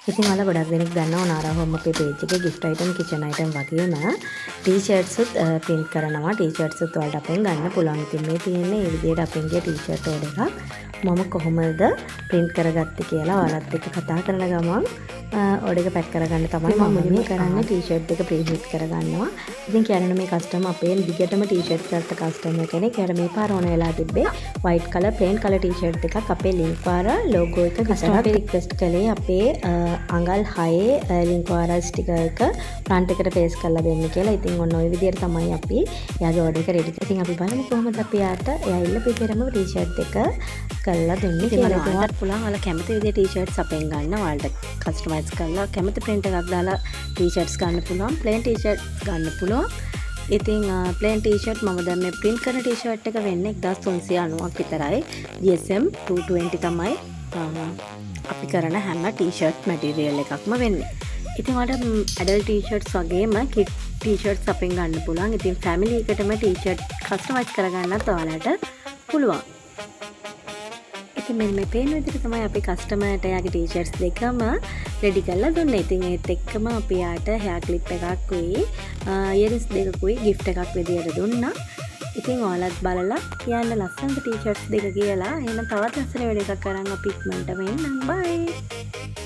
ඉතින් ඔයාලා ගොඩක් දෙනෙක් දන්නවා නාරා හෝම් අපේ page එකේ gift item kitchen item වගේම t-shirts උත් print කරනවා. t-shirts උත් ඔයාලට අපෙන් ගන්න පුළුවන්. ඉතින් මේ තියෙන්නේ මේ විදිහට අපෙන් ගිය t-shirt order එකක්. මම කොහොමද print කරගත්තේ කියලා ඔයාලත් එක්ක කතා කරන ගමන් order එක pack කරගන්න තමයි මම මුලින්ම කරන්නේ. t-shirt එක print කරගන්නවා. ඉතින් කියන්නේ මේ customer අපේ දිගටම t-shirt ගත්ත customer කෙනෙක්. එයාට මේ පාර ඕන වෙලා තිබ්බේ white color plain color t-shirt එකක් අපේ link පාර logo එක customer request කළේ අපේ අඟල් 6 link පාර sticker එක front එකට paste කරලා දෙන්න කියලා. ඉතින් ඔන්න ඔය විදිහට තමයි අපි එයාගේ order එක ready කරේ. ඉතින් අපි බලමු කොහොමද අපි යාට එයා ඉල්ලපු විදිහටම t-shirt එක කරලා දෙන්නේ කියලා. ඔයාලට පුළුවන් ඔයාලා කැමති විදිහේ t-shirts අපෙන් ගන්න. ඔයාලට customize කරලා කැමති print එකක් දාලා t-shirts ගන්න පුළුවන්. plain t-shirts ගන්න පුළුවන්. ඉතින් plain t-shirt මම දැන් මේ print කරන t-shirt එක වෙන්නේ 1390ක් විතරයි. GSM 220 තමයි අපි කරන හැම t-shirt material එකක්ම වෙන්නේ. ඉතින් ඔයාලට adult t-shirts වගේම kid t-shirts අපෙන් ගන්න පුළුවන්. ඉතින් family එකටම t-shirt customize කරගන්නත් ඔයාලට පුළුවන්. ඉතින් මේ පේන විදිහට තමයි අපි කස්ටමර්ට යාගේ t-shirts දෙකම රෙඩි කරලා දුන්නේ. ඉතින් ඒත් එක්කම අපි යාට hair clip එකක් උයි earrings දෙකකුයි gift එකක් විදියට දුන්නා. ඉතින් ඔයාලත් බලලා කියන්න ලස්සනට t-shirts දෙක කියලා. එහෙනම් තවත් ලස්සන වීඩියෝ එකක් අරන් අපි ඉක්මනට එන්නම්. bye.